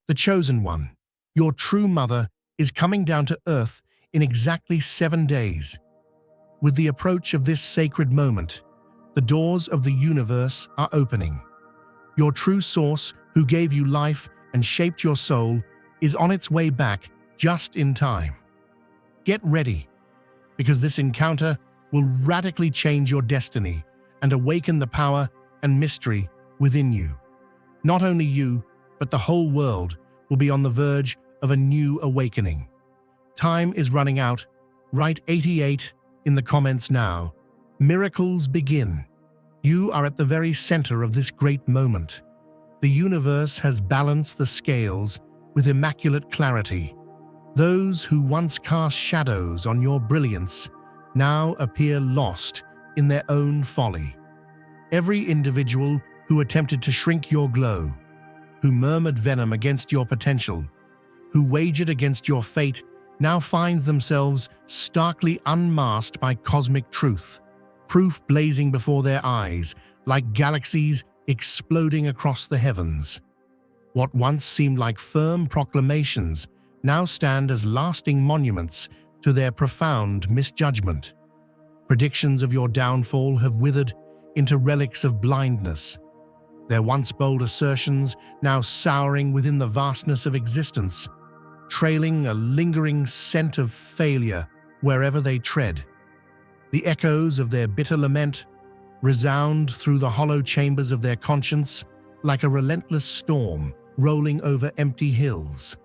The chosen one, your true mother, is coming down to earth in exactly 7 days. With the approach of this sacred moment, the doors of the universe are opening. Your true source, who gave you life and shaped your soul, is on its way back just in time. Get ready, because this encounter will radically change your destiny and awaken the power and mystery within you. Not only you, but the whole world will be on the verge of a new awakening. Time is running out. Write 88 in the comments now. Miracles begin. You are at the very center of this great moment. The universe has balanced the scales with immaculate clarity. Those who once cast shadows on your brilliance now appear lost in their own folly. Every individual who attempted to shrink your glow, who murmured venom against your potential, who wagered against your fate, now finds themselves starkly unmasked by cosmic truth, proof blazing before their eyes like galaxies exploding across the heavens. What once seemed like firm proclamations now stand as lasting monuments to their profound misjudgment. Predictions of your downfall have withered into relics of blindness, their once bold assertions now souring within the vastness of existence, trailing a lingering scent of failure wherever they tread. The echoes of their bitter lament resound through the hollow chambers of their conscience like a relentless storm rolling over empty hills.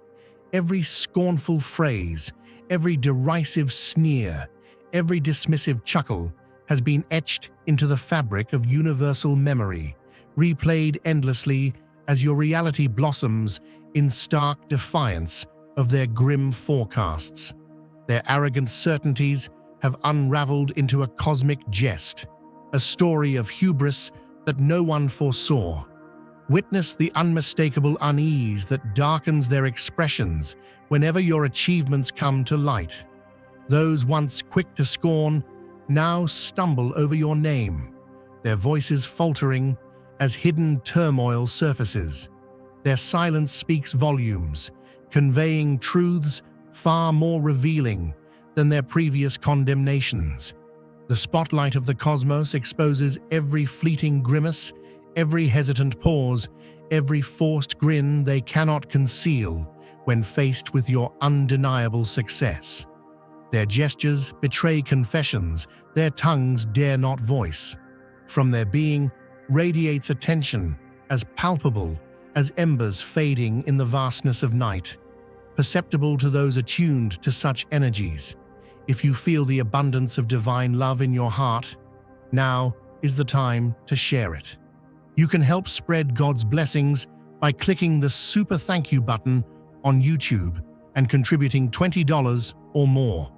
Every scornful phrase, every derisive sneer, every dismissive chuckle has been etched into the fabric of universal memory, replayed endlessly as your reality blossoms in stark defiance of their grim forecasts. Their arrogant certainties have unraveled into a cosmic jest, a story of hubris that no one foresaw. Witness the unmistakable unease that darkens their expressions whenever your achievements come to light. Those once quick to scorn now stumble over your name, their voices faltering as hidden turmoil surfaces. Their silence speaks volumes, conveying truths far more revealing than their previous condemnations. The spotlight of the cosmos exposes every fleeting grimace, every hesitant pause, every forced grin they cannot conceal when faced with your undeniable success. Their gestures betray confessions their tongues dare not voice. From their being radiates a tension as palpable as embers fading in the vastness of night, perceptible to those attuned to such energies. If you feel the abundance of divine love in your heart, now is the time to share it. You can help spread God's blessings by clicking the Super Thank You button on YouTube and contributing $20 or more.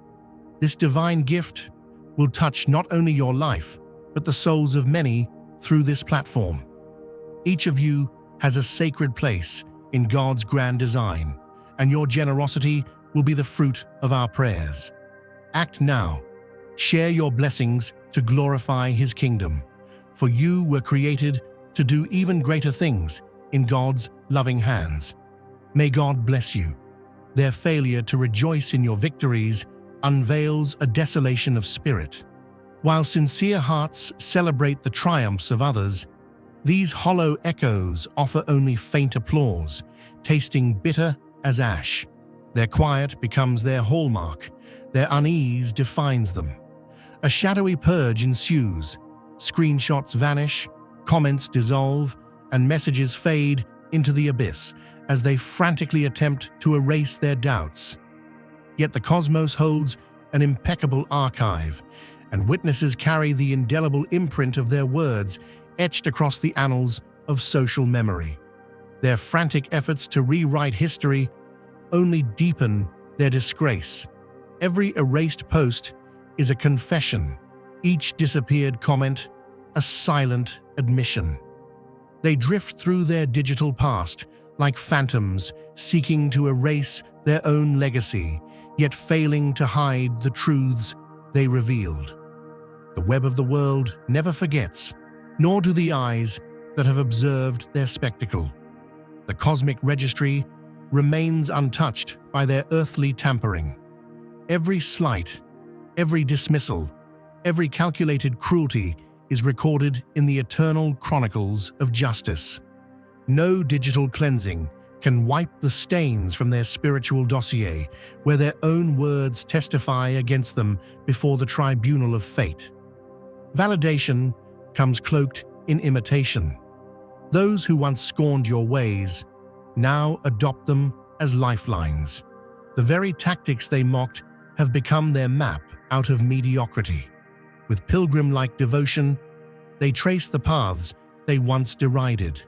This divine gift will touch not only your life, but the souls of many through this platform. Each of you has a sacred place in God's grand design, and your generosity will be the fruit of our prayers. Act now. Share your blessings to glorify His kingdom, for you were created to do even greater things in God's loving hands. May God bless you. Their failure to rejoice in your victories unveils a desolation of spirit. While sincere hearts celebrate the triumphs of others, these hollow echoes offer only faint applause, tasting bitter as ash. Their quiet becomes their hallmark, their unease defines them. A shadowy purge ensues, screenshots vanish, comments dissolve, and messages fade into the abyss as they frantically attempt to erase their doubts. Yet the cosmos holds an impeccable archive, and witnesses carry the indelible imprint of their words etched across the annals of social memory. Their frantic efforts to rewrite history only deepen their disgrace. Every erased post is a confession, each disappeared comment a silent admission. They drift through their digital past like phantoms seeking to erase their own legacy, yet failing to hide the truths they revealed. The web of the world never forgets, nor do the eyes that have observed their spectacle. The cosmic registry remains untouched by their earthly tampering. Every slight, every dismissal, every calculated cruelty is recorded in the eternal chronicles of justice. No digital cleansing can wipe the stains from their spiritual dossier, where their own words testify against them before the tribunal of fate. Validation comes cloaked in imitation. Those who once scorned your ways now adopt them as lifelines. The very tactics they mocked have become their map out of mediocrity. With pilgrim-like devotion, they trace the paths they once derided.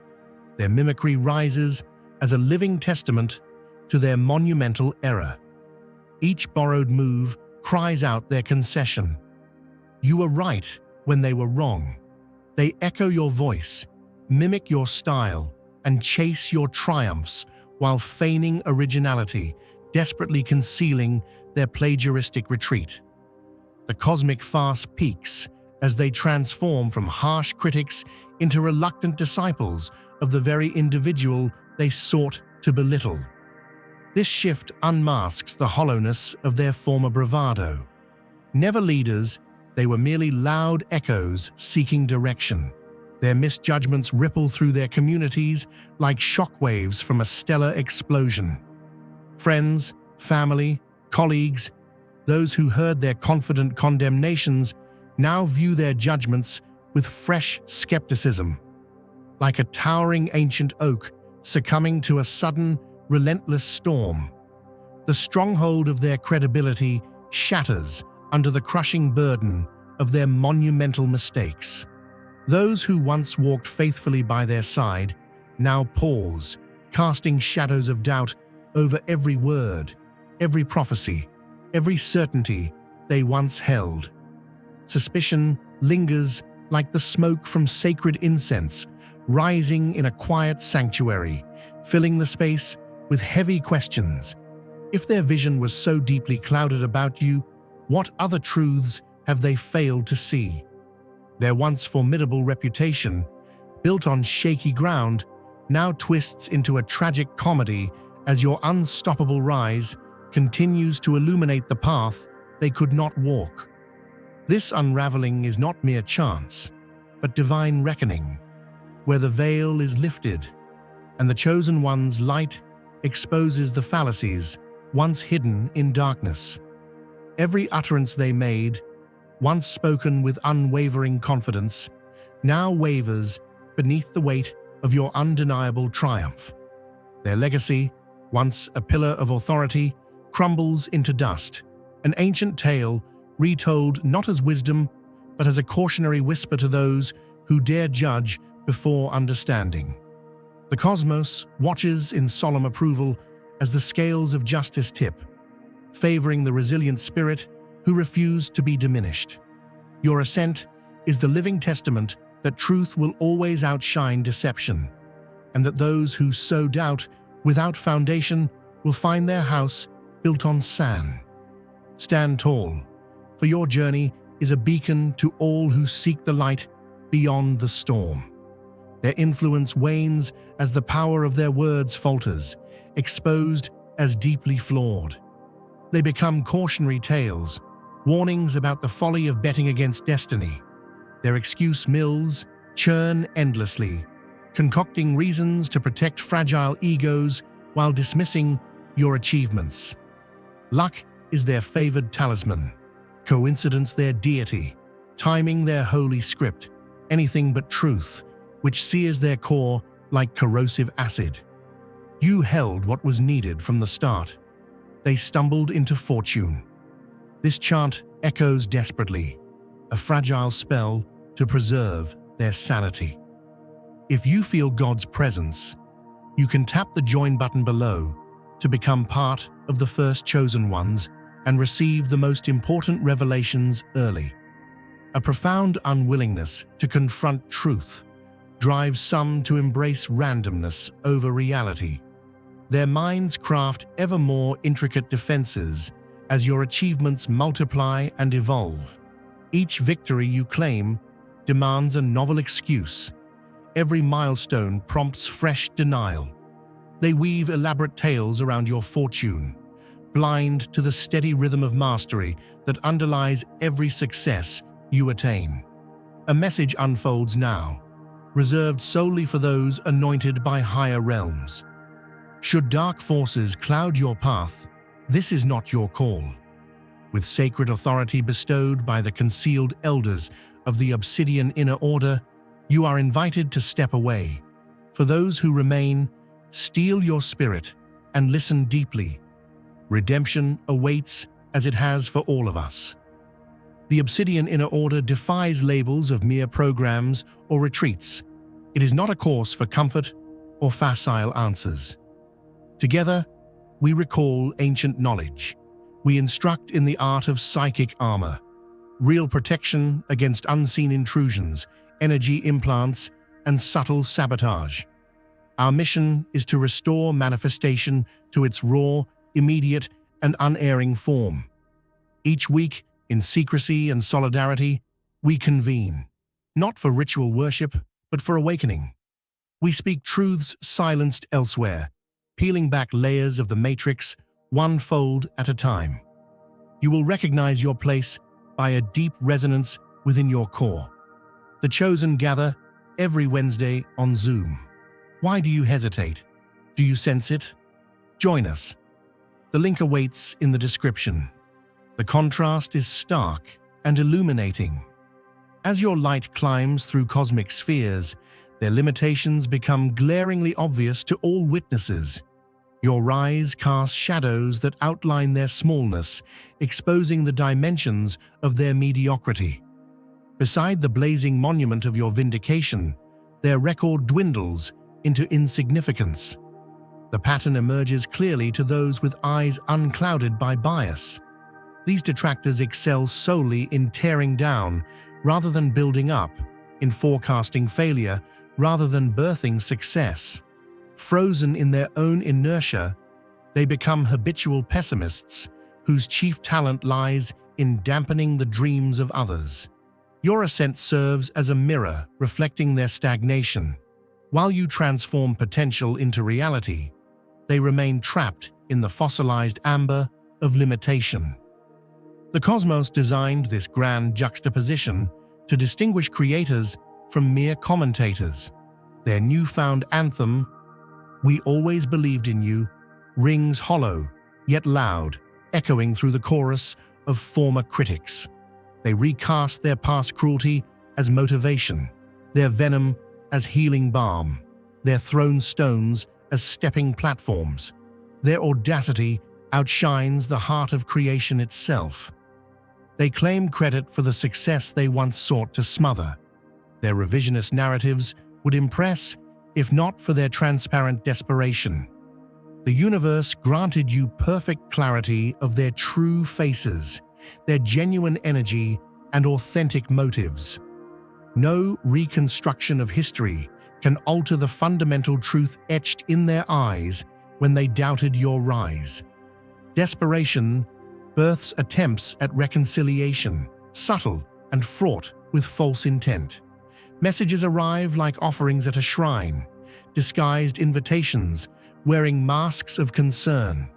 Their mimicry rises as a living testament to their monumental error. Each borrowed move cries out their concession. You were right when they were wrong. They echo your voice, mimic your style, and chase your triumphs while feigning originality, desperately concealing their plagiaristic retreat. The cosmic farce peaks as they transform from harsh critics into reluctant disciples of the very individual they sought to belittle. This shift unmasks the hollowness of their former bravado. Never leaders, they were merely loud echoes seeking direction. Their misjudgments ripple through their communities like shockwaves from a stellar explosion. Friends, family, colleagues, those who heard their confident condemnations now view their judgments with fresh skepticism. Like a towering ancient oak succumbing to a sudden, relentless storm, the stronghold of their credibility shatters under the crushing burden of their monumental mistakes. Those who once walked faithfully by their side now pause, casting shadows of doubt over every word, every prophecy, every certainty they once held. Suspicion lingers like the smoke from sacred incense, rising in a quiet sanctuary, filling the space with heavy questions. If their vision was so deeply clouded about you, what other truths have they failed to see? Their once formidable reputation, built on shaky ground, now twists into a tragic comedy as your unstoppable rise continues to illuminate the path they could not walk. This unraveling is not mere chance, but divine reckoning, where the veil is lifted and the chosen one's light exposes the fallacies once hidden in darkness. Every utterance they made, once spoken with unwavering confidence, now wavers beneath the weight of your undeniable triumph. Their legacy, once a pillar of authority, crumbles into dust, an ancient tale retold not as wisdom, but as a cautionary whisper to those who dare judge before understanding. The cosmos watches in solemn approval as the scales of justice tip, favoring the resilient spirit who refused to be diminished. Your ascent is the living testament that truth will always outshine deception, and that those who sow doubt without foundation will find their house built on sand. Stand tall, for your journey is a beacon to all who seek the light beyond the storm. Their influence wanes as the power of their words falters, exposed as deeply flawed. They become cautionary tales, warnings about the folly of betting against destiny. Their excuse mills churn endlessly, concocting reasons to protect fragile egos while dismissing your achievements. Luck is their favored talisman, coincidence their deity, timing their holy script, anything but truth, which sears their core like corrosive acid. You held what was needed from the start. They stumbled into fortune. This chant echoes desperately, a fragile spell to preserve their sanity. If you feel God's presence, you can tap the join button below to become part of the first chosen ones and receive the most important revelations early. A profound unwillingness to confront truth drives some to embrace randomness over reality. Their minds craft ever more intricate defenses as your achievements multiply and evolve. Each victory you claim demands a novel excuse. Every milestone prompts fresh denial. They weave elaborate tales around your fortune, blind to the steady rhythm of mastery that underlies every success you attain. A message unfolds now, reserved solely for those anointed by higher realms. Should dark forces cloud your path, this is not your call. With sacred authority bestowed by the concealed elders of the Obsidian Inner Order, you are invited to step away. For those who remain, steel your spirit and listen deeply. Redemption awaits as it has for all of us. The Obsidian Inner Order defies labels of mere programs or retreats. It is not a course for comfort or facile answers. Together, we recall ancient knowledge. We instruct in the art of psychic armor, real protection against unseen intrusions, energy implants, and subtle sabotage. Our mission is to restore manifestation to its raw, immediate, and unerring form. Each week, in secrecy and solidarity, we convene, not for ritual worship, but for awakening. We speak truths silenced elsewhere, peeling back layers of the matrix, one fold at a time. You will recognize your place by a deep resonance within your core. The chosen gather every Wednesday on Zoom. Why do you hesitate? Do you sense it? Join us. The link awaits in the description. The contrast is stark and illuminating. As your light climbs through cosmic spheres, their limitations become glaringly obvious to all witnesses. Your rise casts shadows that outline their smallness, exposing the dimensions of their mediocrity. Beside the blazing monument of your vindication, their record dwindles into insignificance. The pattern emerges clearly to those with eyes unclouded by bias. These detractors excel solely in tearing down rather than building up, in forecasting failure rather than birthing success. Frozen in their own inertia, they become habitual pessimists whose chief talent lies in dampening the dreams of others. Your ascent serves as a mirror reflecting their stagnation. While you transform potential into reality, they remain trapped in the fossilized amber of limitation. The cosmos designed this grand juxtaposition to distinguish creators from mere commentators. Their newfound anthem, "We always believed in you," rings hollow, yet loud, echoing through the chorus of former critics. They recast their past cruelty as motivation, their venom as healing balm, their thrown stones as stepping platforms. Their audacity outshines the heart of creation itself. They claim credit for the success they once sought to smother. Their revisionist narratives would impress, if not for their transparent desperation. The universe granted you perfect clarity of their true faces, their genuine energy and authentic motives. No reconstruction of history can alter the fundamental truth etched in their eyes when they doubted your rise. Desperation births attempts at reconciliation, subtle and fraught with false intent. Messages arrive like offerings at a shrine, disguised invitations, wearing masks of concern.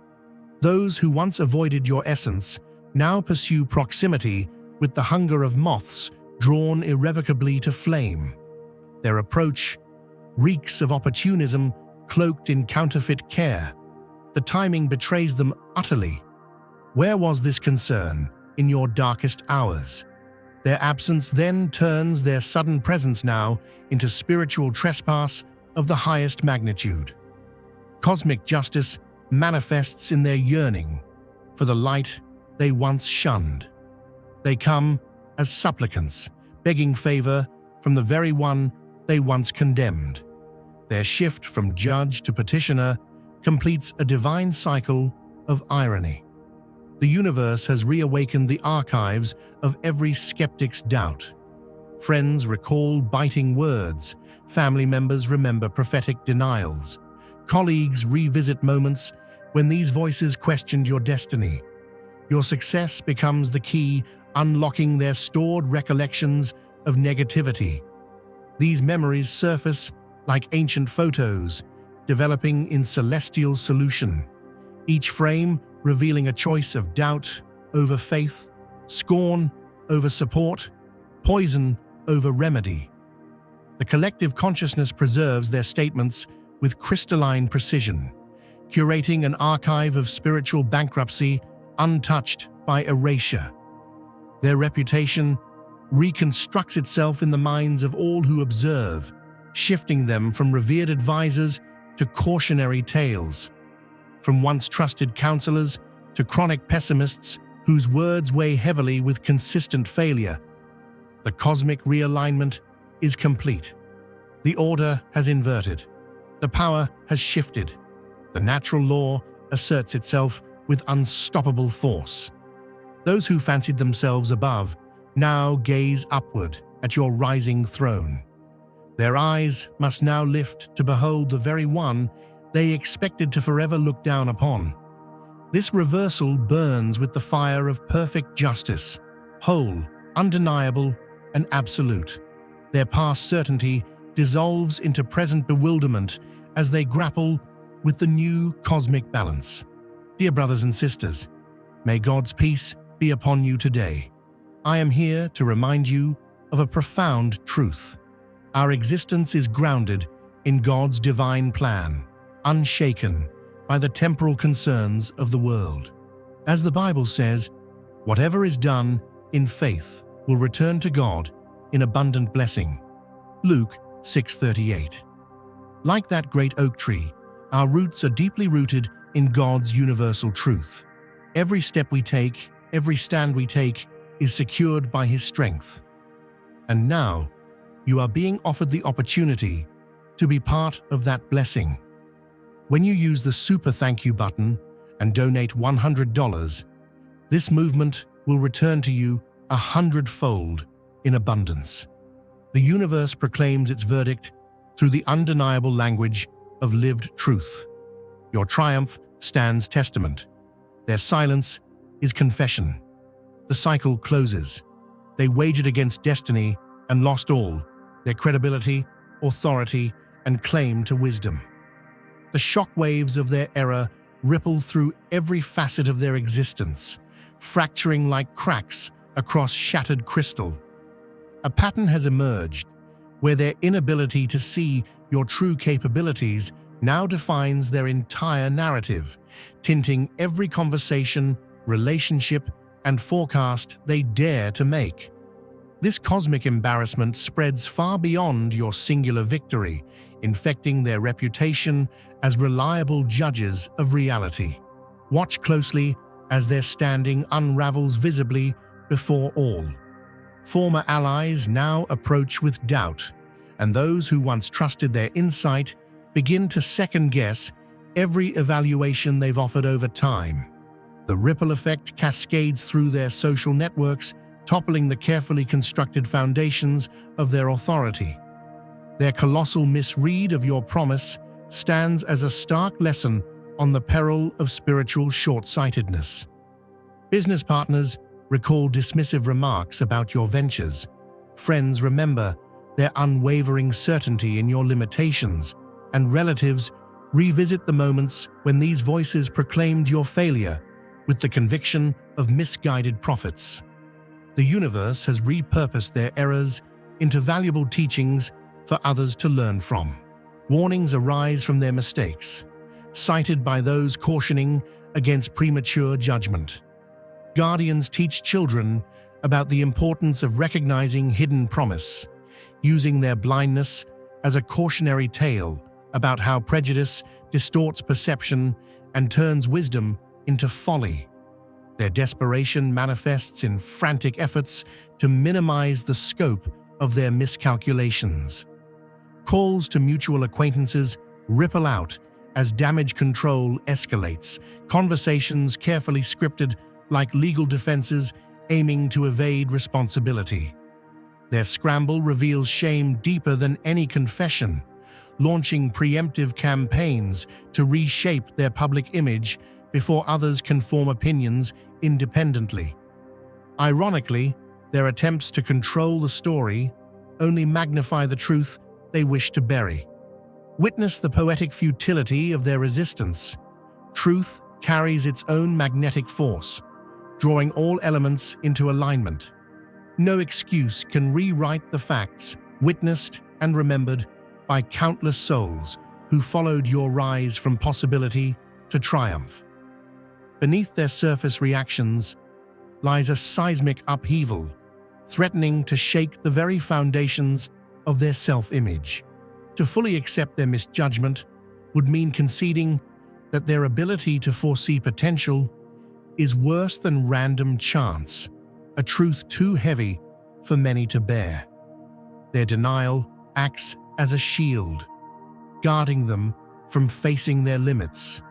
Those who once avoided your essence now pursue proximity with the hunger of moths drawn irrevocably to flame. Their approach reeks of opportunism cloaked in counterfeit care. The timing betrays them utterly. Where was this concern in your darkest hours? Their absence then turns their sudden presence now into spiritual trespass of the highest magnitude. Cosmic justice manifests in their yearning for the light they once shunned. They come as supplicants, begging favor from the very one they once condemned. Their shift from judge to petitioner completes a divine cycle of irony. The universe has reawakened the archives of every skeptic's doubt. Friends recall biting words, family members remember prophetic denials, colleagues revisit moments when these voices questioned your destiny. Your success becomes the key, unlocking their stored recollections of negativity. These memories surface like ancient photos, developing in celestial solution, each frame revealing a choice of doubt over faith, scorn over support, poison over remedy. The collective consciousness preserves their statements with crystalline precision, curating an archive of spiritual bankruptcy untouched by erasure. Their reputation reconstructs itself in the minds of all who observe, shifting them from revered advisors to cautionary tales, from once trusted counselors to chronic pessimists whose words weigh heavily with consistent failure. The cosmic realignment is complete. The order has inverted. The power has shifted. The natural law asserts itself with unstoppable force. Those who fancied themselves above now gaze upward at your rising throne. Their eyes must now lift to behold the very one they expected to forever look down upon. This reversal burns with the fire of perfect justice, whole, undeniable, and absolute. Their past certainty dissolves into present bewilderment as they grapple with the new cosmic balance. Dear brothers and sisters, may God's peace be upon you today. I am here to remind you of a profound truth. Our existence is grounded in God's divine plan, unshaken by the temporal concerns of the world. As the Bible says, whatever is done in faith will return to God in abundant blessing. Luke 6:38. Like that great oak tree, our roots are deeply rooted in God's universal truth. Every step we take, every stand we take, is secured by His strength. And now, you are being offered the opportunity to be part of that blessing. When you use the Super Thank You button and donate $100, this movement will return to you 100-fold in abundance. The universe proclaims its verdict through the undeniable language of lived truth. Your triumph stands testament. Their silence is confession. The cycle closes. They wagered against destiny and lost all, their credibility, authority, and claim to wisdom. The shockwaves of their error ripple through every facet of their existence, fracturing like cracks across shattered crystal. A pattern has emerged where their inability to see your true capabilities now defines their entire narrative, tinting every conversation, relationship, and forecast they dare to make. This cosmic embarrassment spreads far beyond your singular victory, infecting their reputation as reliable judges of reality. Watch closely as their standing unravels visibly before all. Former allies now approach with doubt, and those who once trusted their insight begin to second-guess every evaluation they've offered over time. The ripple effect cascades through their social networks, toppling the carefully constructed foundations of their authority. Their colossal misread of your promise stands as a stark lesson on the peril of spiritual short-sightedness. Business partners recall dismissive remarks about your ventures. Friends remember their unwavering certainty in your limitations, and relatives revisit the moments when these voices proclaimed your failure with the conviction of misguided prophets. The universe has repurposed their errors into valuable teachings for others to learn from. Warnings arise from their mistakes, cited by those cautioning against premature judgment. Guardians teach children about the importance of recognizing hidden promise, using their blindness as a cautionary tale about how prejudice distorts perception and turns wisdom into folly. Their desperation manifests in frantic efforts to minimize the scope of their miscalculations. Calls to mutual acquaintances ripple out as damage control escalates, conversations carefully scripted like legal defenses aiming to evade responsibility. Their scramble reveals shame deeper than any confession, launching preemptive campaigns to reshape their public image before others can form opinions independently. Ironically, their attempts to control the story only magnify the truth they wish to bury. Witness the poetic futility of their resistance. Truth carries its own magnetic force, drawing all elements into alignment. No excuse can rewrite the facts witnessed and remembered by countless souls who followed your rise from possibility to triumph. Beneath their surface reactions lies a seismic upheaval, threatening to shake the very foundations of their self-image. To fully accept their misjudgment would mean conceding that their ability to foresee potential is worse than random chance, a truth too heavy for many to bear. Their denial acts as a shield, guarding them from facing their limits.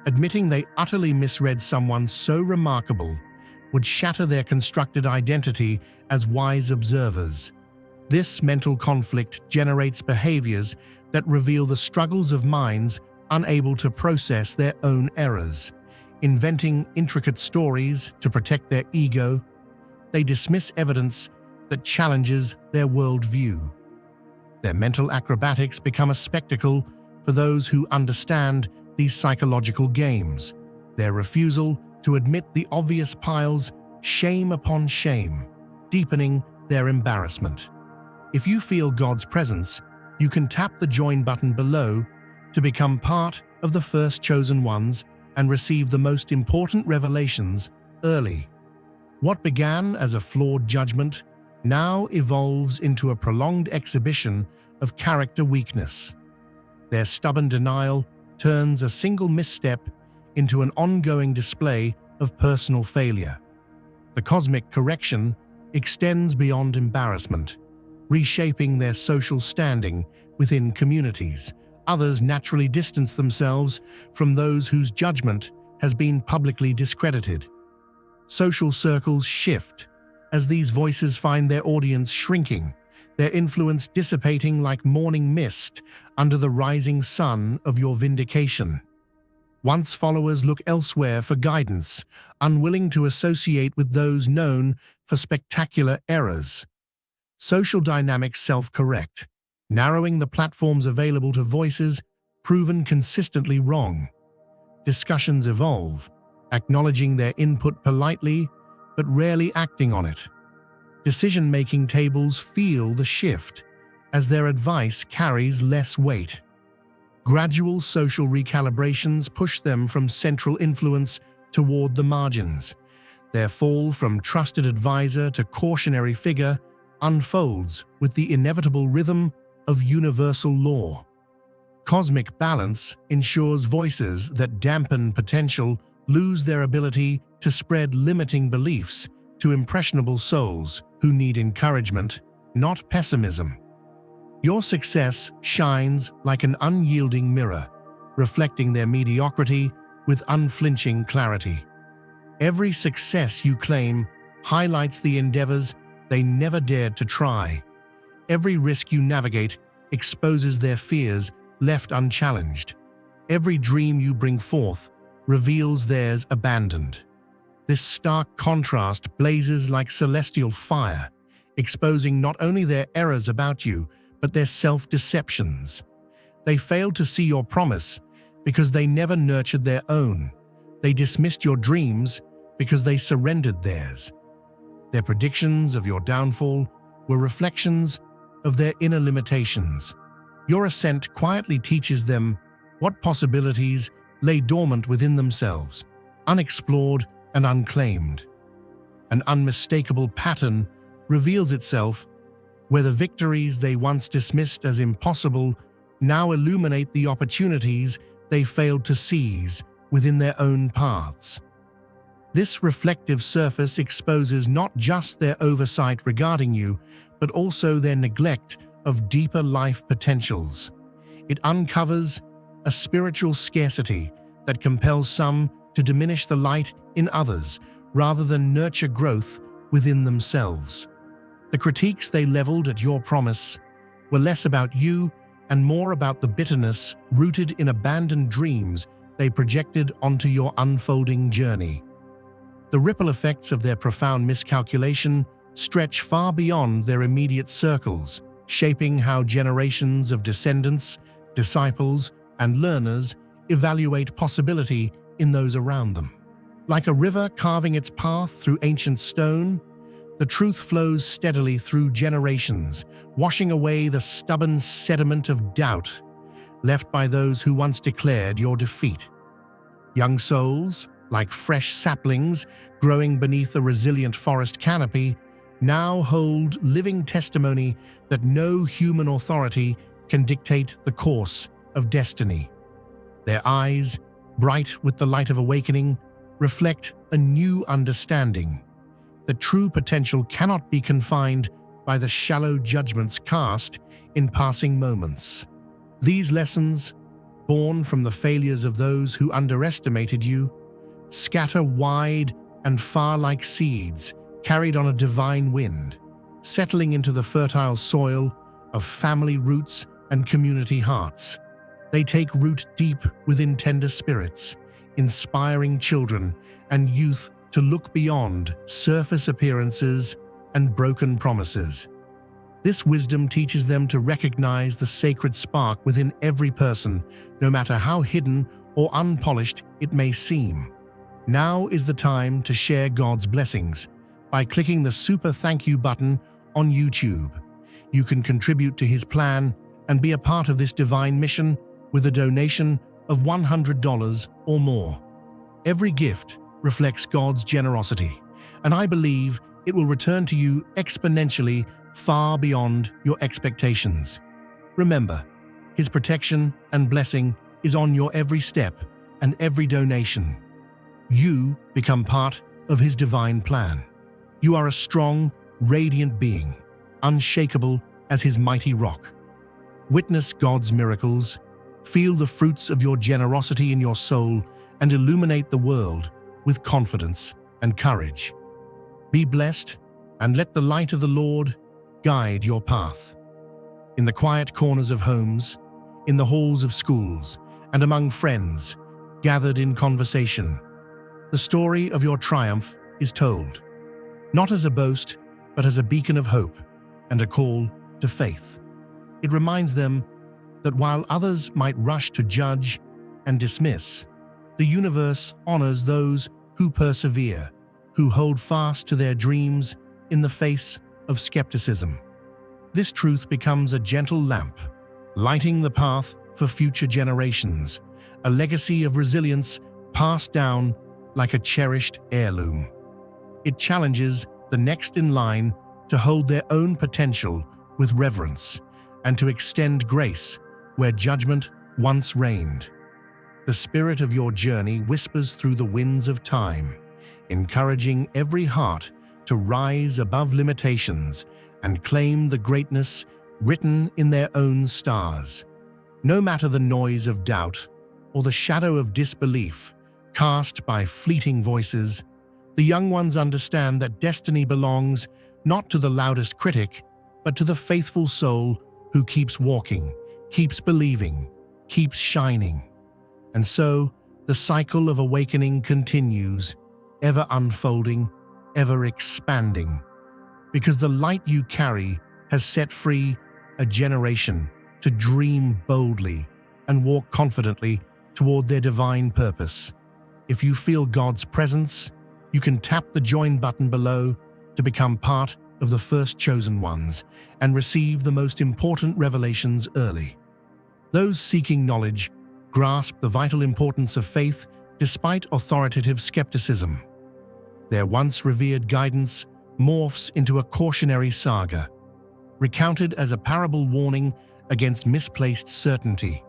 Admitting they utterly misread someone so remarkable would shatter their constructed identity as wise observers. This mental conflict generates behaviors that reveal the struggles of minds unable to process their own errors. Inventing intricate stories to protect their ego, they dismiss evidence that challenges their worldview. Their mental acrobatics become a spectacle for those who understand these psychological games. Their refusal to admit the obvious piles shame upon shame, deepening their embarrassment. If you feel God's presence, you can tap the join button below to become part of the first chosen ones and receive the most important revelations early. What began as a flawed judgment now evolves into a prolonged exhibition of character weakness. Their stubborn denial turns a single misstep into an ongoing display of personal failure. The cosmic correction extends beyond embarrassment, reshaping their social standing within communities. Others naturally distance themselves from those whose judgment has been publicly discredited. Social circles shift as these voices find their audience shrinking, their influence dissipating like morning mist under the rising sun of your vindication. Once followers look elsewhere for guidance, unwilling to associate with those known for spectacular errors. Social dynamics self-correct, narrowing the platforms available to voices proven consistently wrong. Discussions evolve, acknowledging their input politely, but rarely acting on it. Decision-making tables feel the shift, as their advice carries less weight. Gradual social recalibrations push them from central influence toward the margins. Their fall from trusted advisor to cautionary figure unfolds with the inevitable rhythm of universal law. Cosmic balance ensures voices that dampen potential lose their ability to spread limiting beliefs to impressionable souls who need encouragement, not pessimism. Your success shines like an unyielding mirror, reflecting their mediocrity with unflinching clarity. Every success you claim highlights the endeavors they never dared to try. Every risk you navigate exposes their fears left unchallenged. Every dream you bring forth reveals theirs abandoned. This stark contrast blazes like celestial fire, exposing not only their errors about you, but their self-deceptions. They failed to see your promise because they never nurtured their own. They dismissed your dreams because they surrendered theirs. Their predictions of your downfall were reflections of their inner limitations. Your ascent quietly teaches them what possibilities lay dormant within themselves, unexplored and unclaimed. An unmistakable pattern reveals itself where the victories they once dismissed as impossible now illuminate the opportunities they failed to seize within their own paths. This reflective surface exposes not just their oversight regarding you, but also their neglect of deeper life potentials. It uncovers a spiritual scarcity that compels some to diminish the light in others rather than nurture growth within themselves. The critiques they leveled at your promise were less about you and more about the bitterness rooted in abandoned dreams they projected onto your unfolding journey. The ripple effects of their profound miscalculation stretch far beyond their immediate circles, shaping how generations of descendants Disciples and learners evaluate possibility in those around them. Like a river carving its path through ancient stone, the truth flows steadily through generations, washing away the stubborn sediment of doubt left by those who once declared your defeat. Young souls, like fresh saplings growing beneath a resilient forest canopy, now hold living testimony that no human authority can dictate the course of destiny. Their eyes, bright with the light of awakening, reflect a new understanding that true potential cannot be confined by the shallow judgments cast in passing moments. These lessons, born from the failures of those who underestimated you, scatter wide and far like seeds carried on a divine wind, settling into the fertile soil of family roots and community hearts. They take root deep within tender spirits, inspiring children and youth to look beyond surface appearances and broken promises. This wisdom teaches them to recognize the sacred spark within every person, no matter how hidden or unpolished it may seem. Now is the time to share God's blessings by clicking the super thank you button on YouTube. You can contribute to His plan and be a part of this divine mission with a donation of $100 or more. Every gift reflects God's generosity, and I believe it will return to you exponentially far beyond your expectations. Remember, His protection and blessing is on your every step and every donation. You become part of His divine plan. You are a strong, radiant being, unshakable as His mighty rock. Witness God's miracles, feel the fruits of your generosity in your soul, and illuminate the world with confidence and courage. Be blessed, and let the light of the Lord guide your path. In the quiet corners of homes, in the halls of schools, and among friends gathered in conversation, the story of your triumph is told, not as a boast, but as a beacon of hope and a call to faith. It reminds them that while others might rush to judge and dismiss, the universe honors those who persevere, who hold fast to their dreams in the face of skepticism. This truth becomes a gentle lamp, lighting the path for future generations, a legacy of resilience passed down like a cherished heirloom. It challenges the next in line to hold their own potential with reverence and to extend grace where judgment once reigned. The spirit of your journey whispers through the winds of time, encouraging every heart to rise above limitations and claim the greatness written in their own stars. No matter the noise of doubt or the shadow of disbelief cast by fleeting voices, the young ones understand that destiny belongs not to the loudest critic, but to the faithful soul who keeps walking, keeps believing, keeps shining. And so, the cycle of awakening continues, ever unfolding, ever expanding, because the light you carry has set free a generation to dream boldly and walk confidently toward their divine purpose. If you feel God's presence, you can tap the join button below to become part of the first chosen ones and receive the most important revelations early. Those seeking knowledge grasp the vital importance of faith despite authoritative skepticism. Their once revered guidance morphs into a cautionary saga, recounted as a parable warning against misplaced certainty.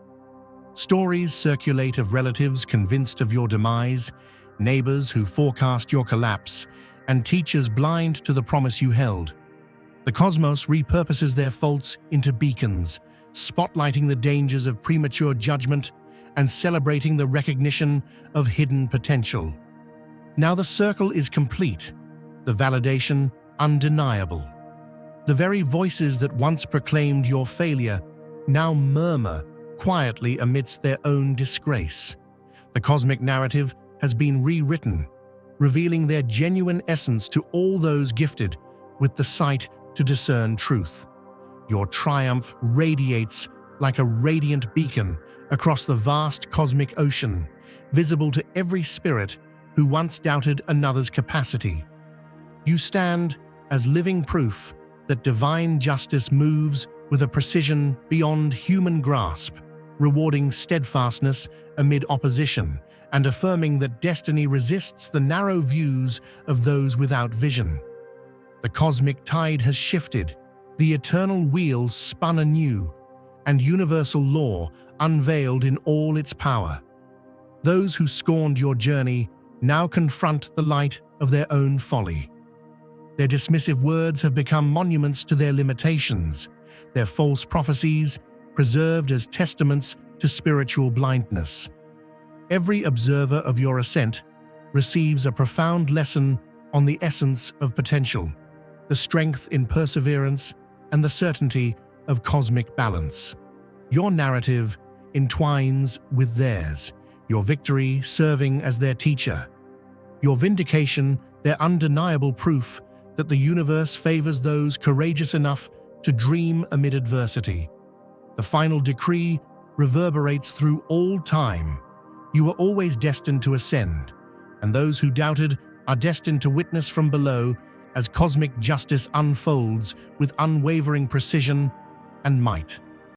Stories circulate of relatives convinced of your demise, neighbors who forecast your collapse, and teachers blind to the promise you held. The cosmos repurposes their faults into beacons, spotlighting the dangers of premature judgment and celebrating the recognition of hidden potential. Now the circle is complete, the validation undeniable. The very voices that once proclaimed your failure now murmur quietly amidst their own disgrace. The cosmic narrative has been rewritten, revealing their genuine essence to all those gifted with the sight to discern truth. Your triumph radiates like a radiant beacon across the vast cosmic ocean, visible to every spirit who once doubted another's capacity. You stand as living proof that divine justice moves with a precision beyond human grasp, rewarding steadfastness amid opposition and affirming that destiny resists the narrow views of those without vision. The cosmic tide has shifted, the eternal wheel spun anew, and universal law unveiled in all its power. Those who scorned your journey now confront the light of their own folly. Their dismissive words have become monuments to their limitations, their false prophecies preserved as testaments to spiritual blindness. Every observer of your ascent receives a profound lesson on the essence of potential, the strength in perseverance, and the certainty of cosmic balance. Your narrative entwines with theirs, your victory serving as their teacher, your vindication their undeniable proof that the universe favors those courageous enough to dream amid adversity. The final decree reverberates through all time. You are always destined to ascend, and those who doubted are destined to witness from below as cosmic justice unfolds with unwavering precision and might.